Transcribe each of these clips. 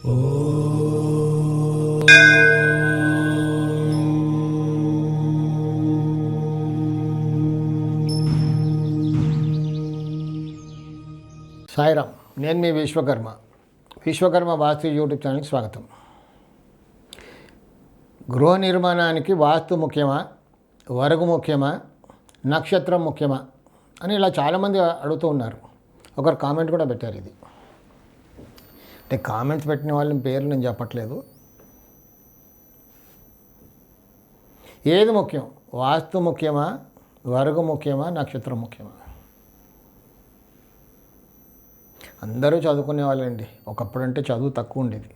సాయిరామ్. నేను మీ విశ్వకర్మ వాస్తు యూట్యూబ్ ఛానల్కి స్వాగతం. గృహ నిర్మాణానికి వాస్తు ముఖ్యమా, వరుగు ముఖ్యమా, నక్షత్రం ముఖ్యమా అని ఇలా చాలామంది అడుగుతూ ఉన్నారు. ఒకరు కామెంట్ కూడా పెట్టారు. ఇది అంటే కామెంట్స్ పెట్టిన వాళ్ళ పేర్లు నేను చెప్పట్లేదు. ఏది ముఖ్యం? వాస్తు ముఖ్యమా, వరుగు ముఖ్యమా, నక్షత్రం ముఖ్యమా? అందరూ చదువుకునే వాళ్ళండి. ఒకప్పుడంటే చదువు తక్కువ ఉండేది.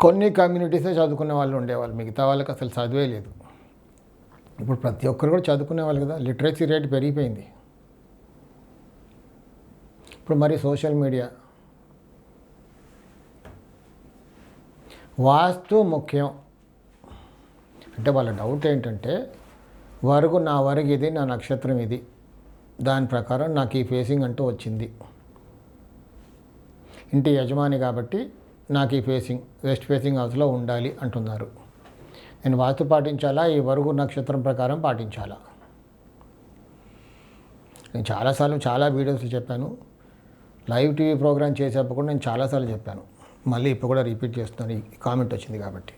కొన్ని కమ్యూనిటీసే చదువుకునే వాళ్ళు ఉండేవాళ్ళు, మిగతా వాళ్ళకి అసలు చదువే లేదు. ఇప్పుడు ప్రతి ఒక్కరు కూడా చదువుకునే వాళ్ళు కదా. లిటరసీ రేట్ పెరిగిపోయింది. ఇప్పుడు మరి సోషల్ మీడియా. వాస్తు ముఖ్యం అంటే వాళ్ళ డౌట్ ఏంటంటే, నా వరుగు ఇది, నా నక్షత్రం ఇది, దాని ప్రకారం నాకు ఈ ఫేసింగ్ అంటూ వచ్చింది. ఇంటి యజమాని కాబట్టి నాకు ఈ ఫేసింగ్ వెస్ట్ ఫేసింగ్ హౌస్లో ఉండాలి అంటున్నారు. నేను వాస్తు పాటించాలా, ఈ వరుగు నక్షత్రం ప్రకారం పాటించాలా? నేను చాలాసార్లు చాలా వీడియోస్లో చెప్పాను. లైవ్ టీవీ ప్రోగ్రామ్ చేసేప్పుడు కూడా నేను చాలాసార్లు చెప్పాను. మళ్ళీ ఇప్పుడు కూడా రిపీట్ చేస్తున్నాను, ఈ కామెంట్ వచ్చింది కాబట్టి.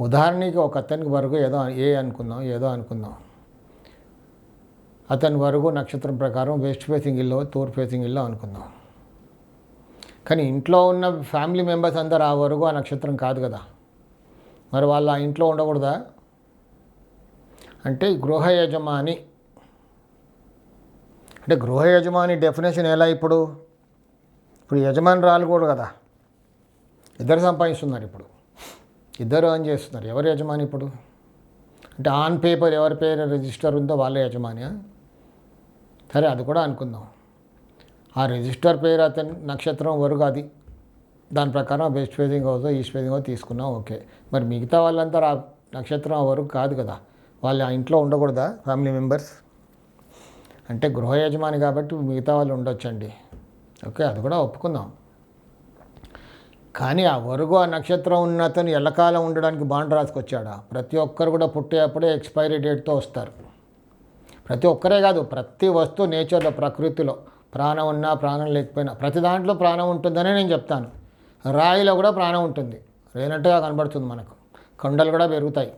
ఉదాహరణకి ఒక అతనికి వరుగు ఏదో అనుకుందాం. అతని వరుగు నక్షత్రం ప్రకారం వెస్ట్ ఫేసింగ్ ఇల్లు, తూర్పు ఫేసింగ్ ఇల్లు అనుకుందాం. కానీ ఇంట్లో ఉన్న ఫ్యామిలీ మెంబర్స్ అందరూ ఆ వరుగు ఆ నక్షత్రం కాదు కదా. మరి వాళ్ళు ఆ ఇంట్లో ఉండకూడదా? అంటే గృహ యజమాని డెఫినేషన్ ఎలా? ఇప్పుడు యజమాని రాలు కూడా కదా, ఇద్దరు సంపాదిస్తున్నారు. ఇప్పుడు ఇద్దరు ఏం చేస్తున్నారు? ఎవరు యజమాని ఇప్పుడు? అంటే ఆన్ పేపర్ ఎవరి పేరు రిజిస్టర్ ఉందో వాళ్ళే యజమాని. సరే, అది కూడా అనుకుందాం. ఆ రిజిస్టర్ పేరు అతని నక్షత్రం వరుగు, అది దాని ప్రకారం west facing house, east facing house తీసుకున్నాం, ఓకే. మరి మిగతా వాళ్ళంతా ఆ నక్షత్రం వరుగు కాదు కదా, వాళ్ళు ఆ ఇంట్లో ఉండకూడదా ఫ్యామిలీ మెంబర్స్? అంటే గృహ యజమాని కాబట్టి మిగతా వాళ్ళు ఉండొచ్చండి, ఓకే, అది కూడా ఒప్పుకుందాం. కానీ ఆ వరుగు ఆ నక్షత్రం ఉన్న అతను ఎల్లకాలం ఉండడానికి బాండ్ రాసుకొచ్చాడా? ప్రతి ఒక్కరు కూడా పుట్టేటప్పుడే ఎక్స్పైరీ డేట్తో వస్తారు. ప్రతి ఒక్కరే కాదు, ప్రతి వస్తువు నేచర్లో, ప్రకృతిలో ప్రాణం ఉన్నా ప్రాణం లేకపోయినా ప్రతి దాంట్లో ప్రాణం ఉంటుందనే నేను చెప్తాను. రాయిలో కూడా ప్రాణం ఉంటుంది, లేనట్టుగా కనబడుతుంది మనకు. కొండలు కూడా పెరుగుతాయి.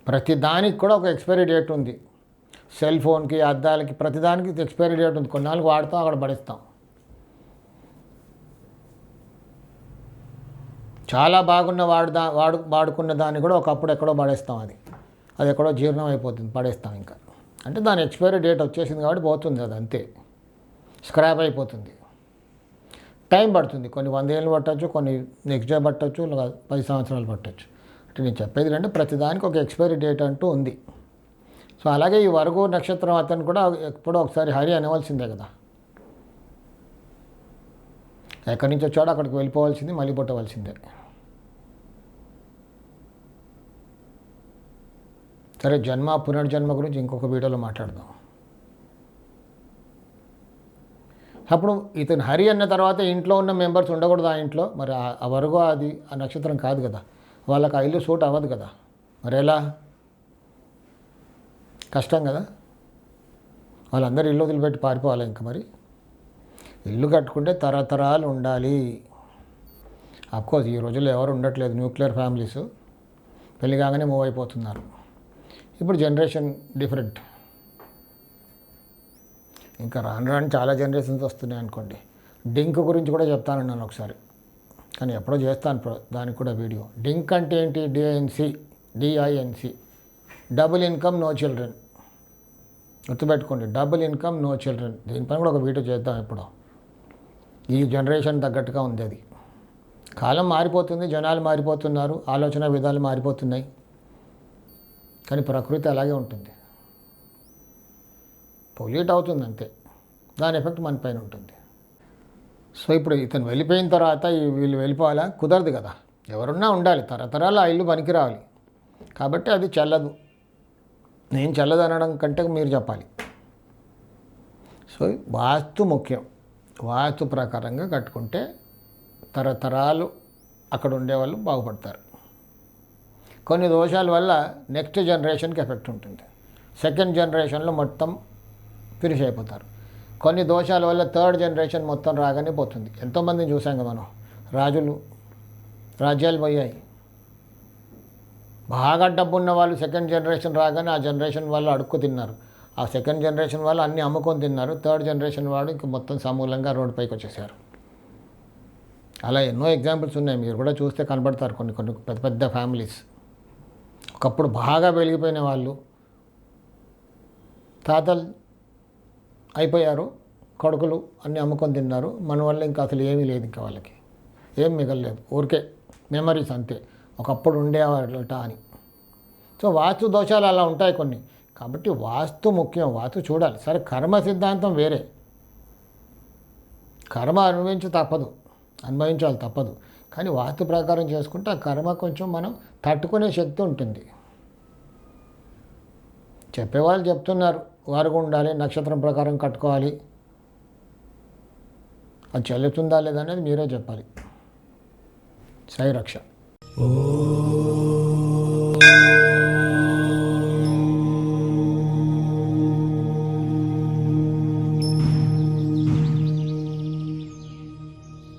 ప్రతి దానికి కూడా ఒక ఎక్స్పైరీ డేట్ ఉంది. సెల్ ఫోన్కి, అద్దాలకి, ప్రతిదానికి ఎక్స్పైరీ డేట్ ఉంది. కొన్నాళ్ళకి వాడతాం, అక్కడ పడేస్తాం. చాలా బాగున్న వాడుకున్న దాన్ని కూడా ఒకప్పుడు ఎక్కడో పడేస్తాం. అది ఎక్కడో జీర్ణం అయిపోతుంది, పడేస్తాం. ఇంకా అంటే దాని ఎక్స్పైరీ డేట్ వచ్చేసింది కాబట్టి పోతుంది, అది అంతే, స్క్రాప్ అయిపోతుంది. టైం పడుతుంది, కొన్ని 100 ఏళ్ళు పట్టచ్చు, కొన్ని నెక్స్ట్ డే పట్టచ్చు, 10 సంవత్సరాలు పట్టచ్చు. అంటే నేను చెప్పేది అంటే ప్రతిదానికి ఒక ఎక్స్పైరీ డేట్ అంటూ ఉంది. సో అలాగే ఈ వరుగు నక్షత్రం అతను కూడా ఎప్పుడో ఒకసారి హరి అనవలసిందే కదా. ఎక్కడి నుంచి వచ్చాడో అక్కడికి వెళ్ళిపోవాల్సింది, మళ్ళీ పుట్టవలసిందే. సరే, పునర్జన్మ గురించి ఇంకొక వీడియోలో మాట్లాడదాం. అప్పుడు ఇతను హరి అన్న తర్వాత ఇంట్లో ఉన్న మెంబర్స్ ఉండకూడదు ఆ ఇంట్లో. మరి ఆ వరుగు అది ఆ నక్షత్రం కాదు కదా, వాళ్ళకి ఆ ఇల్లు సూట్ అవ్వదు కదా. మరి ఎలా? కష్టం కదా. వాళ్ళందరూ ఇల్లు వదిలిపెట్టి పారిపోవాలి. ఇంకా మరి ఇల్లు కట్టుకుంటే తరతరాలు ఉండాలి. అఫ్కోర్స్ ఈ రోజుల్లో ఎవరు ఉండట్లేదు, న్యూక్లియర్ ఫ్యామిలీస్, పెళ్లి కాగానే మూవ్ అయిపోతున్నారు. ఇప్పుడు జనరేషన్ డిఫరెంట్. ఇంకా రాను చాలా జనరేషన్స్ వస్తున్నాయి అనుకోండి. డింక్ గురించి కూడా చెప్తాను నేను ఒకసారి, కానీ ఎప్పుడో చేస్తాను దానికి కూడా వీడియో. డింక్ అంటే ఏంటి? డిఐఎన్సి, డబుల్ ఇన్కమ్ నో చిల్డ్రన్. గుర్తుపెట్టుకోండి, డబుల్ ఇన్కమ్ నో చిల్డ్రన్. దీనిపైన కూడా ఒక వీడియో చేద్దాం ఎప్పుడో. ఈ జనరేషన్ తగ్గట్టుగా ఉంది అది. కాలం మారిపోతుంది, జనాలు మారిపోతున్నారు, ఆలోచన విధాలు మారిపోతున్నాయి, కానీ ప్రకృతి అలాగే ఉంటుంది. పొల్యూట్ అవుతుంది అంతే, దాని ఎఫెక్ట్ మన పైన ఉంటుంది. సో ఇప్పుడు ఇతను వెళ్ళిపోయిన తర్వాత వీళ్ళు వెళ్ళిపోవాలా? కుదరదు కదా. ఎవరున్నా ఉండాలి, తరతరాలు ఆ ఇల్లు పనికి రావాలి. కాబట్టి అది చెల్లదు. నేను చెల్లదు అనడం కంటే మీరు చెప్పాలి. సో వాస్తు ముఖ్యం. వాస్తు ప్రకారంగా కట్టుకుంటే తరతరాలు అక్కడ ఉండేవాళ్ళు బాగుపడతారు. కొన్ని దోషాల వల్ల నెక్స్ట్ జనరేషన్కి ఎఫెక్ట్ ఉంటుంది. సెకండ్ జనరేషన్లో మొత్తం ఫినిష్ అయిపోతారు. కొన్ని దోషాల వల్ల థర్డ్ జనరేషన్ మొత్తం రాగానే పోతుంది. ఎంతోమందిని చూసాం కదా మనం. రాజ్యాలు పోయాయి. బాగా డబ్బు ఉన్న వాళ్ళు సెకండ్ జనరేషన్ రాగానే ఆ జనరేషన్ వాళ్ళు అడుక్కు తిన్నారు. ఆ సెకండ్ జనరేషన్ వాళ్ళు అన్నీ అమ్ముకొని తిన్నారు. థర్డ్ జనరేషన్ వాడు ఇంక మొత్తం సమూలంగా రోడ్డుపైకి వచ్చేసారు. అలా ఎన్నో ఎగ్జాంపుల్స్ ఉన్నాయి. మీరు కూడా చూస్తే కనబడతారు కొన్ని కొన్ని పెద్ద పెద్ద ఫ్యామిలీస్. ఒకప్పుడు బాగా వెలిగిపోయిన వాళ్ళు తాతలు అయిపోయారు, కొడుకులు అన్నీ అమ్ముకొని తిన్నారు. మన వల్ల ఇంకా అసలు ఏమీ లేదు, ఇంకా వాళ్ళకి ఏం మిగలలేదు. ఊరికే మెమరీస్ అంతే, ఒకప్పుడు ఉండేవాళ్ళట అని. సో వాస్తు దోషాలు అలా ఉంటాయి కొన్ని. కాబట్టి వాస్తు ముఖ్యం, వాస్తు చూడాలి. సరే, కర్మ సిద్ధాంతం వేరే. కర్మ అనుభవించాలి తప్పదు. కానీ వాస్తు ప్రకారం చేసుకుంటే ఆ కర్మ కొంచెం మనం తట్టుకునే శక్తి ఉంటుంది. చెప్పేవాళ్ళు చెప్తున్నారు వారుగా ఉండాలి, నక్షత్రం ప్రకారం కట్టుకోవాలి. అది చెల్లుతుందా లేదనేది మీరే చెప్పాలి. సాయి రక్ష.